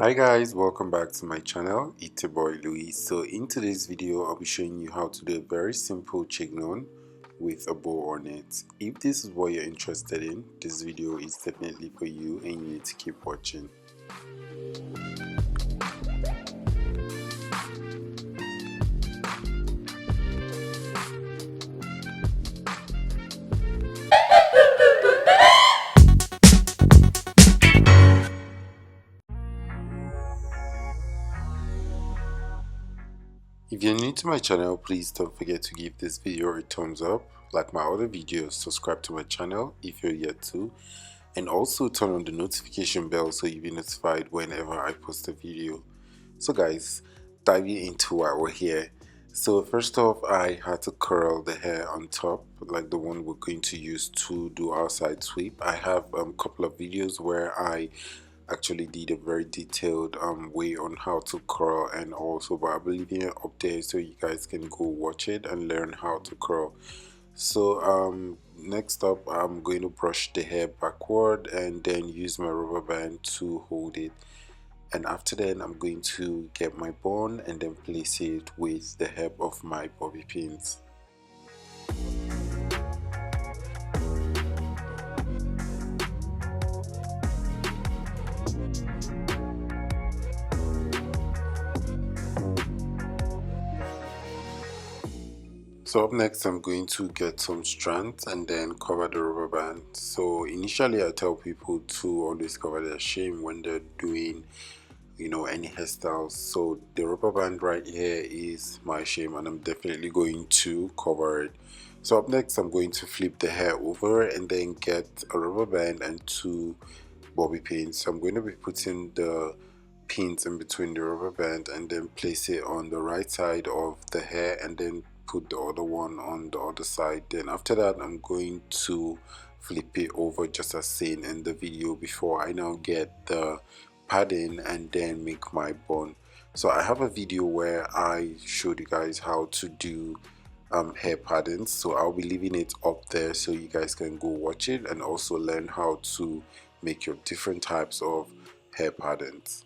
Hi guys, welcome back to my channel. It's your boy Louis. So in today's video I'll be showing you how to do a very simple chignon with a bow on it. If this is what you're interested in, this video is definitely for you and you need to keep watching. If you're new to my channel, please don't forget to give this video a thumbs up. Like my other videos, subscribe to my channel if you're yet to, and also turn on the notification bell so you'll be notified whenever I post a video. So guys, diving into why we're here. So first off, I had to curl the hair on top, like the one we're going to use to do our side sweep. I have a couple of videos where I actually did a very detailed way on how to curl, and also, but I'll be leaving it up there so you guys can go watch it and learn how to curl. So next up, I'm going to brush the hair backward and then use my rubber band to hold it, and after that I'm going to get my bone and then place it with the help of my bobby pins. So up next, I'm going to get some strands and then cover the rubber band. So initially I tell people to always cover their shame when they're doing any hairstyles. So the rubber band right here is my shame and I'm definitely going to cover it. So up next, I'm going to flip the hair over and then get a rubber band and two bobby pins. So I'm going to be putting the pins in between the rubber band and then place it on the right side of the hair and then put the other one on the other side. Then after that, I'm going to flip it over just as seen in the video before. I now get the padding and then make my bun. So I have a video where I showed you guys how to do hair patterns, so I'll be leaving it up there so you guys can go watch it and also learn how to make your different types of hair patterns.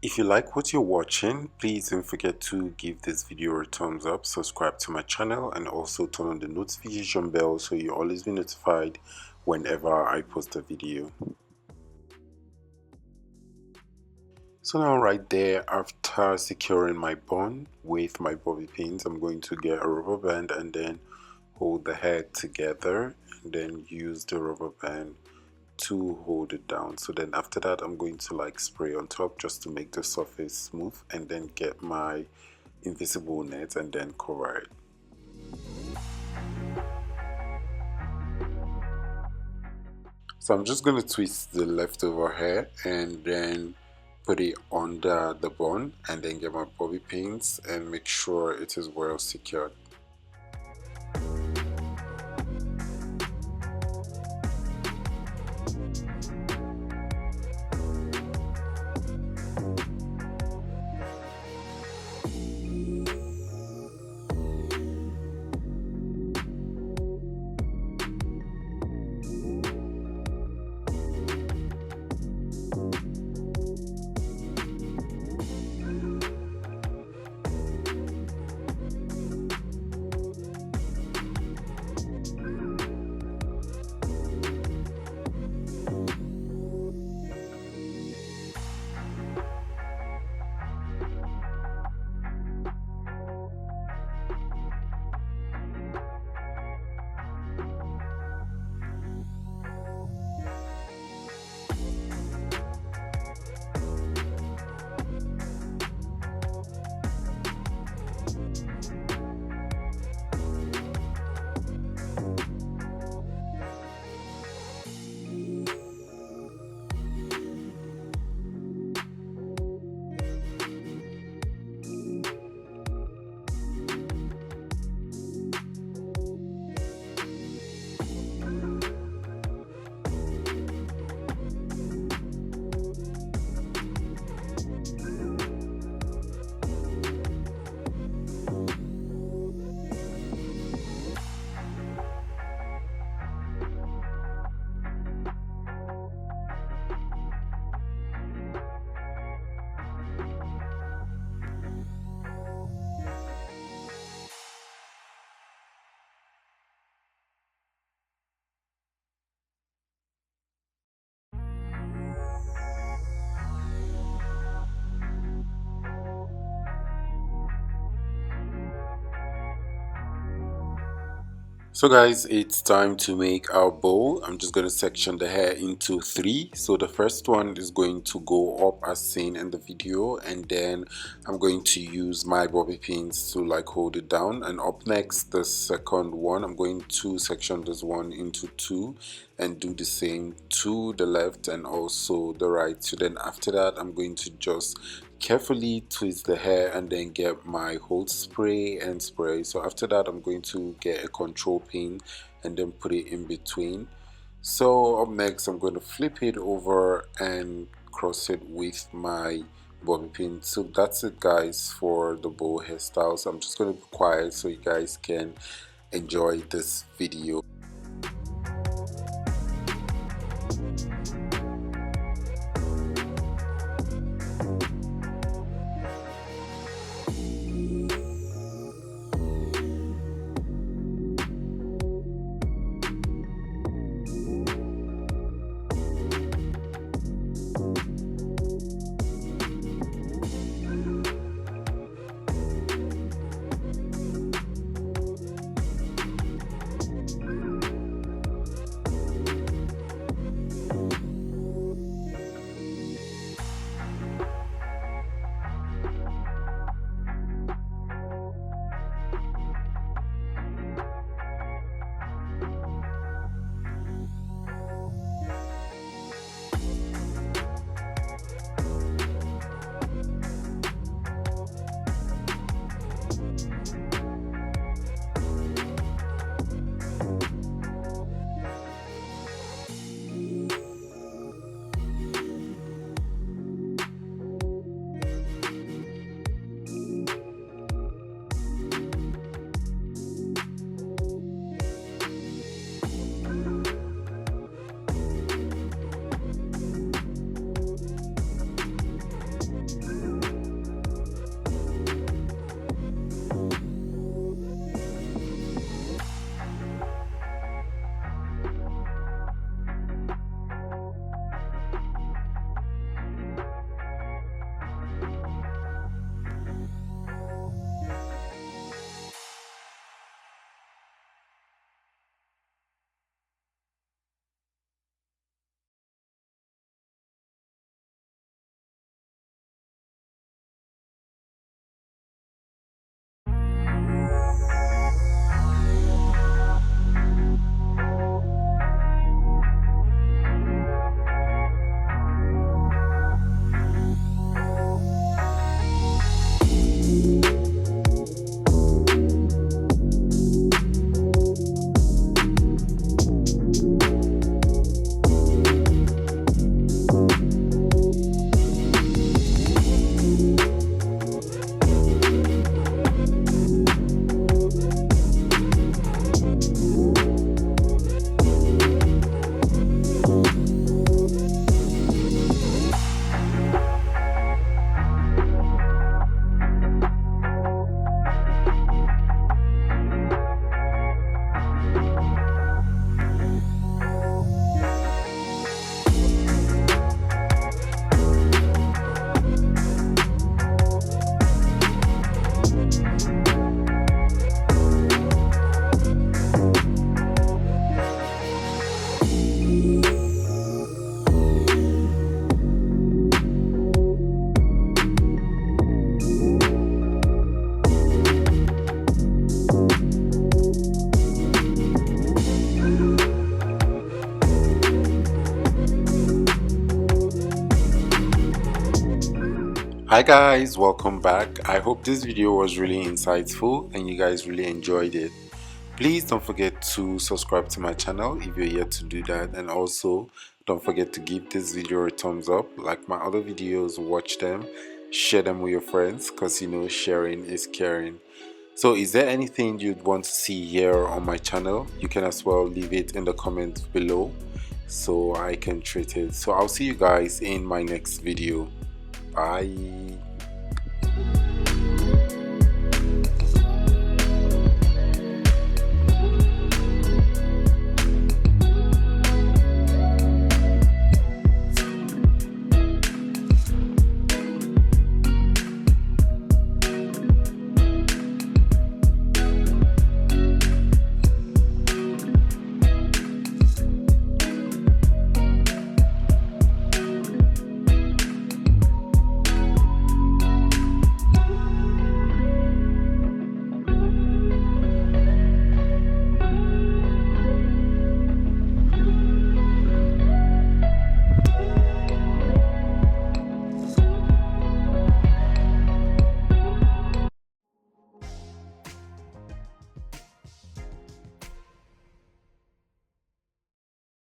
If you like what you're watching, please don't forget to give this video a thumbs up, subscribe to my channel, and also turn on the notification bell so you always be notified whenever I post a video. So now right there, after securing my bun with my bobby pins, I'm going to get a rubber band and then hold the head together and then use the rubber band to hold it down. So then after that, I'm going to like spray on top just to make the surface smooth and then get my invisible net and then cover it. So I'm just going to twist the leftover hair and then put it under the bun and then get my bobby pins and make sure it is well secured. So guys, it's time to make our bow. I'm just going to section the hair into three. So the first one is going to go up as seen in the video, and then I'm going to use my bobby pins to like hold it down. And up next, the second one, I'm going to section this one into two and do the same to the left and also the right. So then after that, I'm going to just carefully twist the hair and then get my hold spray and spray. So after that, I'm going to get a control pin and then put it in between. So up next, I'm going to flip it over and cross it with my bobby pin. So that's it guys for the bow hairstyle. So I'm just going to be quiet so you guys can enjoy this video. Hi guys, welcome back. I hope this video was really insightful and you guys really enjoyed it. Please don't forget to subscribe to my channel if you're yet to do that, and also don't forget to give this video a thumbs up. Like my other videos, watch them, share them with your friends, because you know sharing is caring. So is there anything you'd want to see here on my channel? You can as well leave it in the comments below so I can treat it. So I'll see you guys in my next video. Bye.